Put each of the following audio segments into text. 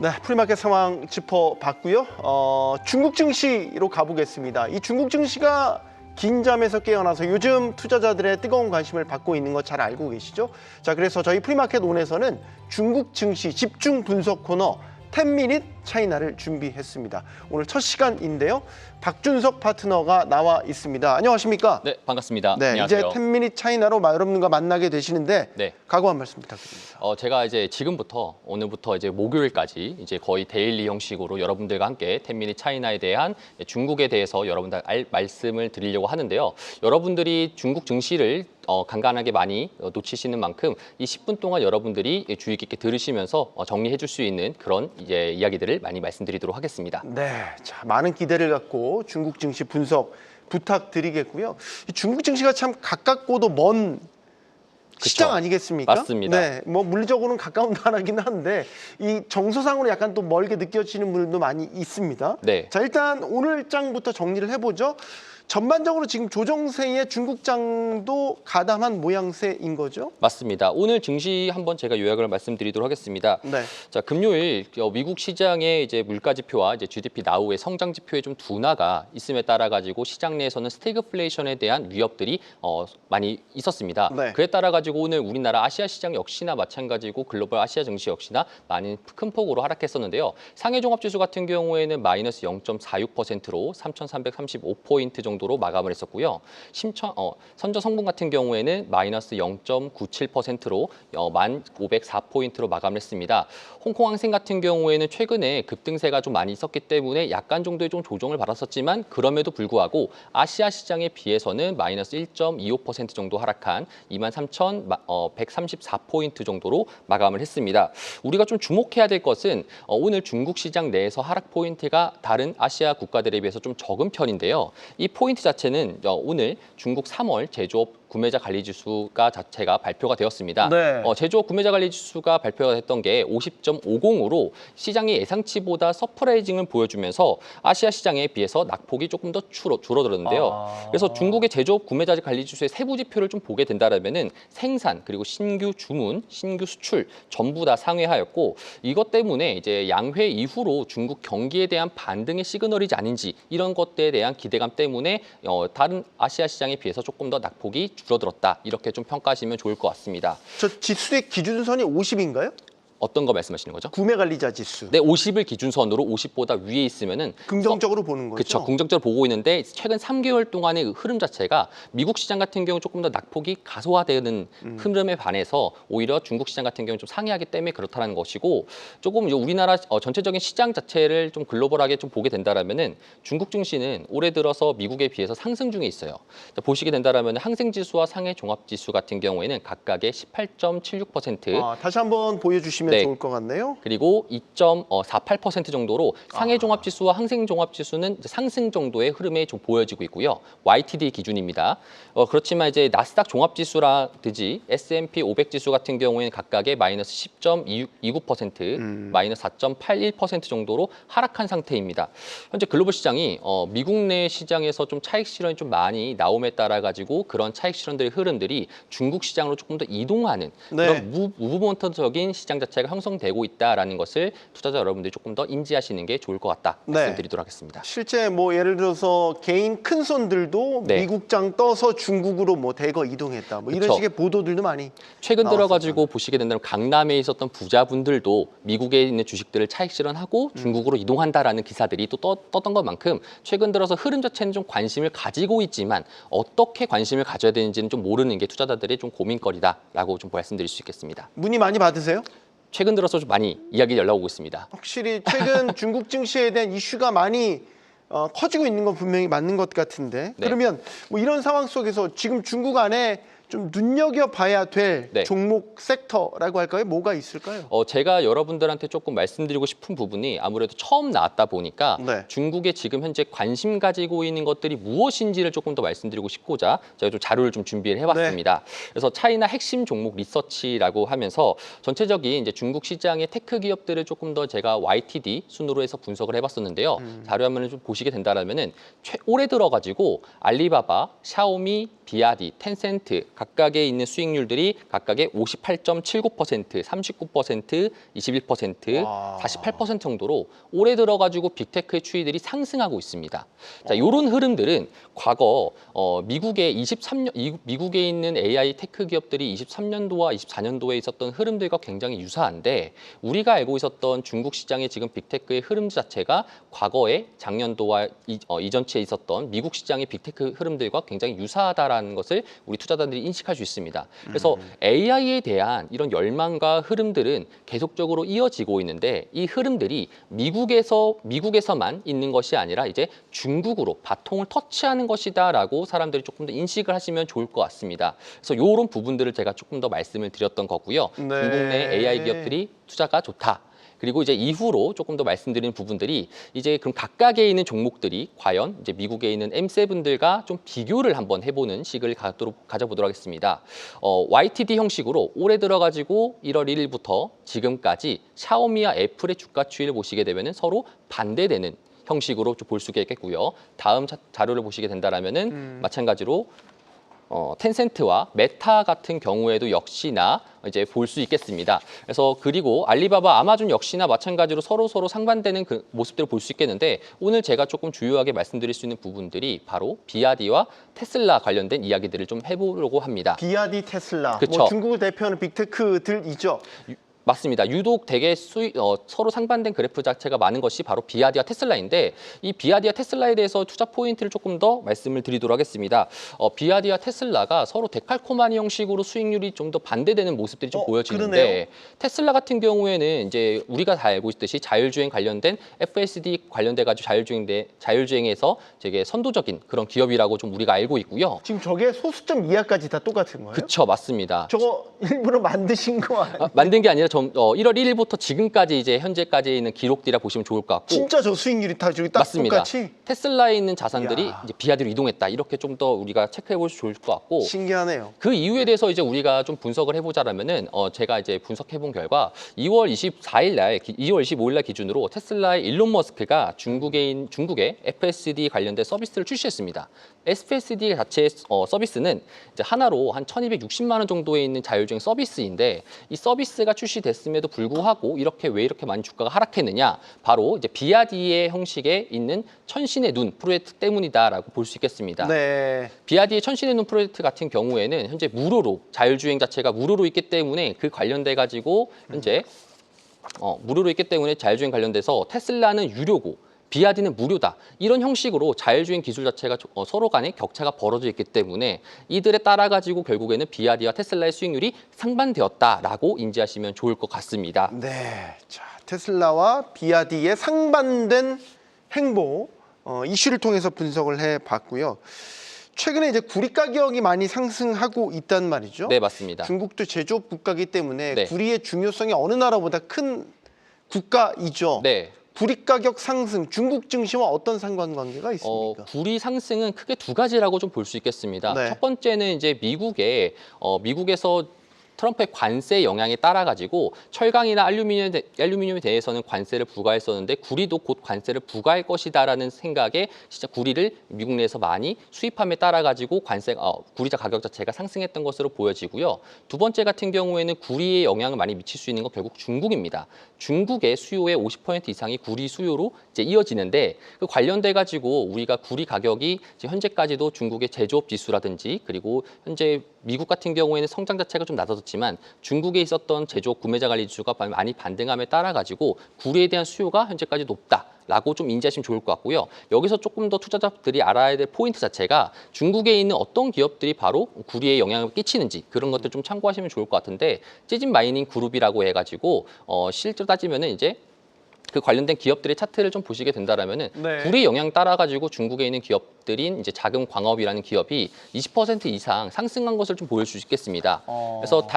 네, 프리마켓 상황 짚어봤고요. 중국 증시로 가보겠습니다. 이 중국 증시가 긴 잠에서 깨어나서 요즘 투자자들의 뜨거운 관심을 받고 있는 거 잘 알고 계시죠? 자, 그래서 저희 프리마켓 온에서는 중국 증시 집중 분석 코너 10미닛 차이나를 준비했습니다. 오늘 첫 시간인데요. 박준석 파트너가 나와 있습니다. 안녕하십니까? 네, 반갑습니다. 네, 안녕하세요. 이제 10미닛 차이나로 여러분과 만나게 되시는데 네. 각오 한 말씀 부탁드립니다. 제가 이제 지금부터 오늘부터 이제 목요일까지 이제 거의 데일리 형식으로 여러분들과 함께 10미닛 차이나에 대한 중국에 대해서 여러분들 말씀을 드리려고 하는데요. 여러분들이 중국 증시를 간간하게 많이 놓치시는 만큼 이 10분 동안 여러분들이 주의 깊게 들으시면서 정리해 줄 수 있는 그런 이제 이야기들을 많이 말씀드리도록 하겠습니다. 네, 자, 많은 기대를 갖고 중국 증시 분석 부탁드리겠고요. 이 중국 증시가 참 가깝고도 먼 시장 아니겠습니까? 맞습니다. 네, 뭐 물리적으로는 가까운 나라긴 한데 이 정서상으로 약간 또 멀게 느껴지는 분들도 많이 있습니다. 네. 자, 일단 오늘 장부터 정리를 해보죠. 전반적으로 지금 조정세의 중국장도 가담한 모양새인 거죠? 맞습니다. 오늘 증시 한번 제가 요약을 말씀드리도록 하겠습니다. 네. 자, 금요일 미국 시장의 이제 물가 지표와 이제 GDP 나후의 성장 지표의 좀 둔화가 있음에 따라 가지고 시장 내에서는 스태그플레이션에 대한 위협들이 많이 있었습니다. 네. 그에 따라 가지고 오늘 우리나라 아시아 시장 역시나 마찬가지고 글로벌 아시아 증시 역시나 많이 큰 폭으로 하락했었는데요. 상해 종합 지수 같은 경우에는 마이너스 0.46%로 3,335포인트 정도로 마감을 했었고요. 선저 성분 같은 경우에는 마이너스 0.97%로 1,504포인트로 마감을 했습니다. 홍콩 항생 같은 경우에는 최근에 급등세가 좀 많이 있었기 때문에 약간 정도의 좀 조정을 받았었지만 그럼에도 불구하고 아시아 시장에 비해서는 마이너스 1.25% 정도 하락한 23,134포인트 정도로 마감을 했습니다. 우리가 좀 주목해야 될 것은 오늘 중국 시장 내에서 하락 포인트가 다른 아시아 국가들에 비해서 좀 적은 편인데요. 이 포인트 자체는 오늘 중국 3월 제조업 구매자 관리 지수가 자체가 발표가 되었습니다. 네. 제조업 구매자 관리 지수가 발표가 됐던 게 50.50으로 시장의 예상치보다 서프라이징을 보여주면서 아시아 시장에 비해서 낙폭이 조금 더 줄어들었는데요. 그래서 중국의 제조업 구매자 관리 지수의 세부 지표를 좀 보게 된다면은 생산 그리고 신규 주문, 신규 수출 전부 다 상회하였고 이것 때문에 이제 양회 이후로 중국 경기에 대한 반등의 시그널이지 아닌지 이런 것들에 대한 기대감 때문에 다른 아시아 시장에 비해서 조금 더 낙폭이 줄어들었다. 이렇게 좀 평가하시면 좋을 것 같습니다. 저 지수의 기준선이 50인가요? 어떤 거 말씀하시는 거죠? 구매 관리자 지수. 네, 50을 기준선으로 50보다 위에 있으면은 긍정적으로 보는 거죠? 그렇죠. 긍정적으로 보고 있는데 최근 3개월 동안의 흐름 자체가 미국 시장 같은 경우 조금 더 낙폭이 가소화되는 흐름에 반해서 오히려 중국 시장 같은 경우는 좀 상회하기 때문에 그렇다는 것이고 조금 우리나라 전체적인 시장 자체를 좀 글로벌하게 좀 보게 된다면은 중국 증시는 올해 들어서 미국에 비해서 상승 중에 있어요. 보시게 된다면 항생 지수와 상해 종합 지수 같은 경우에는 각각의 18.76%, 다시 한번 보여주시면 네. 좋을 것 같네요. 그리고 2.48% 정도로 상해 종합 지수와 항생 종합 지수는 상승 정도의 흐름에 좀 보여지고 있고요. YTD 기준입니다. 그렇지만 이제 나스닥 종합 지수라든지 S&P 500 지수 같은 경우에는 각각의 마이너스 10.29%, 마이너스 4.81% 정도로 하락한 상태입니다. 현재 글로벌 시장이 미국 내 시장에서 좀 차익 실현이 좀 많이 나옴에 따라 가지고 그런 차익 실현들의 흐름들이 중국 시장으로 조금 더 이동하는 그런 무브먼트적인 시장 자체가 형성되고 있다라는 것을 투자자 여러분들이 조금 더 인지하시는 게 좋을 것 같다 말씀드리도록 하겠습니다. 실제 뭐 예를 들어서 개인 큰 손들도 미국장 떠서 중국으로 뭐 대거 이동했다. 뭐 이런 식의 보도들도 많이 최근 들어가지고 보시게 된다면 강남에 있었던 부자분들도 미국에 있는 주식들을 차익 실현하고 중국으로 이동한다라는 기사들이 또 떴던 것만큼 최근 들어서 흐름 자체는 좀 관심을 가지고 있지만 어떻게 관심을 가져야 되는지는 좀 모르는 게 투자자들의 좀 고민거리다라고 좀 말씀드릴 수 있겠습니다. 문의 많이 받으세요? 최근 들어서 좀 많이 이야기 연락 오고 있습니다. 확실히 최근 중국 증시에 대한 이슈가 많이 커지고 있는 건 분명히 맞는 것 같은데 그러면 뭐 이런 상황 속에서 지금 중국 안에 좀 눈여겨봐야 될 종목 섹터라고 할까요? 뭐가 있을까요? 제가 여러분들한테 조금 말씀드리고 싶은 부분이 아무래도 처음 나왔다 보니까 중국에 지금 현재 관심 가지고 있는 것들이 무엇인지를 조금 더 말씀드리고 싶고자 제가 좀 자료를 좀 준비를 해봤습니다. 그래서 차이나 핵심 종목 리서치라고 하면서 전체적인 이제 중국 시장의 테크 기업들을 조금 더 제가 YTD 순으로 해서 분석을 해봤었는데요. 자료 화면을 좀 보시게 된다면은 올해 들어가지고 알리바바, 샤오미, 비아디, 텐센트 각각에 있는 수익률들이 각각의 58.79%, 39%, 21%, 와. 48% 정도로 올해 들어가지고 빅테크의 추이들이 상승하고 있습니다. 자, 이런 흐름들은 과거 미국에 있는 AI 테크 기업들이 23년도와 24년도에 있었던 흐름들과 굉장히 유사한데 우리가 알고 있었던 중국 시장의 지금 빅테크의 흐름 자체가 과거에 작년도와 이전치에 있었던 미국 시장의 빅테크 흐름들과 굉장히 유사하다라는 것을 우리 투자자들이 인식할 수 있습니다. 그래서 AI에 대한 이런 열망과 흐름들은 계속적으로 이어지고 있는데 이 흐름들이 미국에서만 있는 것이 아니라 이제 중국으로 바통을 터치하는 것이다라고 사람들이 조금 더 인식을 하시면 좋을 것 같습니다. 그래서 이런 부분들을 제가 조금 더 말씀을 드렸던 거고요. 네. 중국 내 AI 기업들이 투자가 좋다. 그리고 이제 이후로 조금 더 말씀드리는 부분들이 이제 그럼 각각에 있는 종목들이 과연 이제 미국에 있는 M7들과 좀 비교를 한번 해보는 식을 가져보도록 하겠습니다. YTD 형식으로 올해 들어가지고 1월 1일부터 지금까지 샤오미와 애플의 주가 추이를 보시게 되면은 서로 반대되는 형식으로 좀 볼 수가 있겠고요. 다음 자료를 보시게 된다라면은 마찬가지로 텐센트와 메타 같은 경우에도 역시나 이제 볼 수 있겠습니다. 그래서 그리고 알리바바, 아마존 역시나 마찬가지로 서로 상반되는 그 모습들을 볼 수 있겠는데 오늘 제가 조금 주요하게 말씀드릴 수 있는 부분들이 바로 비아디와 테슬라 관련된 이야기들을 좀 해보려고 합니다. 비아디, 테슬라. 그쵸. 뭐 중국을 대표하는 빅테크들이죠. 맞습니다. 유독 되게 서로 상반된 그래프 자체가 많은 것이 바로 비아디와 테슬라인데 이 비아디와 테슬라에 대해서 투자 포인트를 조금 더 말씀을 드리도록 하겠습니다. 비아디와 테슬라가 서로 데칼코마니 형식으로 수익률이 좀 더 반대되는 모습들이 좀 보여지는데 그러네요. 테슬라 같은 경우에는 이제 우리가 다 알고 있듯이 자율주행 관련된 FSD 관련돼 가지고 자율주행에서 되게 선도적인 그런 기업이라고 좀 우리가 알고 있고요. 지금 저게 소수점 이하까지 다 똑같은 거예요? 그쵸, 맞습니다. 저거 일부러 만드신 거 아니에요? 만든 게 아니라 1월 1일부터 지금까지 이제 현재까지 있는 기록들이라 보시면 좋을 것 같고 진짜 저 수익률이 다 저기 딱 맞습니다. 똑같이? 테슬라에 있는 자산들이 이야. 이제 비아디로 이동했다. 이렇게 좀 더 우리가 체크해 볼 수 좋을 것 같고 신기하네요. 그 이유에 대해서 이제 우리가 좀 분석을 해보자라면은 제가 이제 분석해 본 결과 2월 25일 날 기준으로 테슬라의 일론 머스크가 중국의 FSD 관련된 서비스를 출시했습니다. FSD 자체의 서비스는 이제 하나로 한 1,260만 원 정도에 있는 자율주행 서비스인데 이 서비스가 출시됐음에도 불구하고 왜 이렇게 많이 주가가 하락했느냐? 바로 이제 비아디의 형식에 있는 천신의 눈 프로젝트 때문이다라고 볼 수 있겠습니다. 네. 비아디의 천신의 눈 프로젝트 같은 경우에는 현재 무료로 자율주행 자체가 무료로 있기 때문에 그 관련돼 가지고 현재 무료로 있기 때문에 자율주행 관련돼서 테슬라는 유료고 비아디는 무료다. 이런 형식으로 자율주행 기술 자체가 서로 간에 격차가 벌어져 있기 때문에 이들에 따라 가지고 결국에는 비아디와 테슬라의 수익률이 상반되었다라고 인지하시면 좋을 것 같습니다. 네. 자, 테슬라와 비아디의 상반된 행보 이슈를 통해서 분석을 해봤고요. 최근에 이제 구리 가격이 많이 상승하고 있단 말이죠. 네, 맞습니다. 중국도 제조업 국가이기 때문에 네. 구리의 중요성이 어느 나라보다 큰 국가이죠. 네. 구리 가격 상승, 중국 증시와 어떤 상관관계가 있습니까? 구리 상승은 크게 두 가지라고 좀 볼 수 있겠습니다. 네. 첫 번째는 이제 미국에서 트럼프의 관세 영향에 따라 가지고 철강이나 알루미늄에 대해서는 관세를 부과했었는데 구리도 곧 관세를 부과할 것이다라는 생각에 진짜 구리를 미국 내에서 많이 수입함에 따라 가지고 구리자 가격 자체가 상승했던 것으로 보여지고요. 두 번째 같은 경우에는 구리에 영향을 많이 미칠 수 있는 건 결국 중국입니다. 중국의 수요의 50% 이상이 구리 수요로 이제 이어지는데 그 관련돼 가지고 우리가 구리 가격이 이제 현재까지도 중국의 제조업 지수라든지 그리고 현재 미국 같은 경우에는 성장 자체가 좀 낮아졌지만 중국에 있었던 제조업 구매자 관리 지수가 많이 반등함에 따라 가지고 구리에 대한 수요가 현재까지 높다라고 좀 인지하시면 좋을 것 같고요. 여기서 조금 더 투자자들이 알아야 될 포인트 자체가 중국에 있는 어떤 기업들이 바로 구리에 영향을 끼치는지 그런 것들 좀 참고하시면 좋을 것 같은데 재진 마이닝 그룹이라고 해가지고 실제로 따지면은 이제 그 관련된 기업들의 차트를 좀 보시게 된다라면은 네. 구리 영향 따라 가지고 중국에 있는 기업들인 이제 자금광업이라는 기업이 20% 이상 상승한 것을 좀 보일 수 있겠습니다. 그래서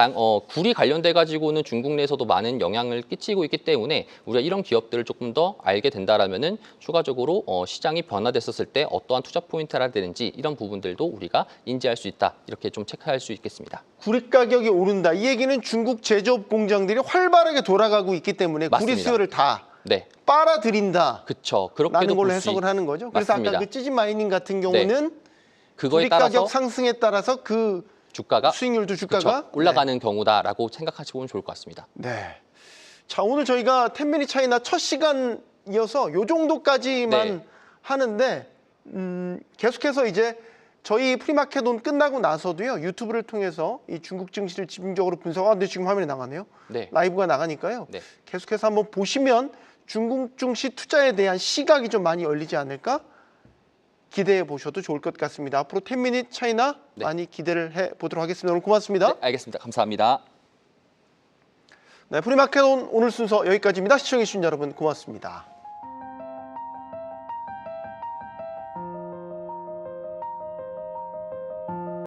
구리 관련돼 가지고는 중국 내에서도 많은 영향을 끼치고 있기 때문에 우리가 이런 기업들을 조금 더 알게 된다라면은 추가적으로 시장이 변화됐었을 때 어떠한 투자 포인트를 해야 되는지 이런 부분들도 우리가 인지할 수 있다. 이렇게 좀 체크할 수 있겠습니다. 구리 가격이 오른다. 이 얘기는 중국 제조업 공장들이 활발하게 돌아가고 있기 때문에 맞습니다. 구리 수요를 다 네, 빨아들인다. 그렇죠. 그렇게도 라는 걸로 볼 수 해석을 하는 거죠. 그래서 맞습니다. 아까 그 찌진 마이닝 같은 경우는 그거에 수익 따라서 가격 상승에 따라서 그 주가가 수익률도 주가가 그쵸, 올라가는 경우다라고 생각하시면 좋을 것 같습니다. 네. 자, 오늘 저희가 10미닛 차이나 첫 시간이어서 요 정도까지만 네. 하는데 계속해서 이제 저희 프리마켓 온 끝나고 나서도요. 유튜브를 통해서 이 중국 증시를 집중적으로 분석하는데 지금 화면에 나가네요. 네. 라이브가 나가니까요. 네. 계속해서 한번 보시면 중국 증시 투자에 대한 시각이 좀 많이 열리지 않을까 기대해 보셔도 좋을 것 같습니다. 앞으로 10미닛 차이나 네. 많이 기대를 해 보도록 하겠습니다. 오늘 고맙습니다. 네, 알겠습니다. 감사합니다. 네, 프리마켓 온 오늘 순서 여기까지입니다. 시청해 주신 여러분 고맙습니다.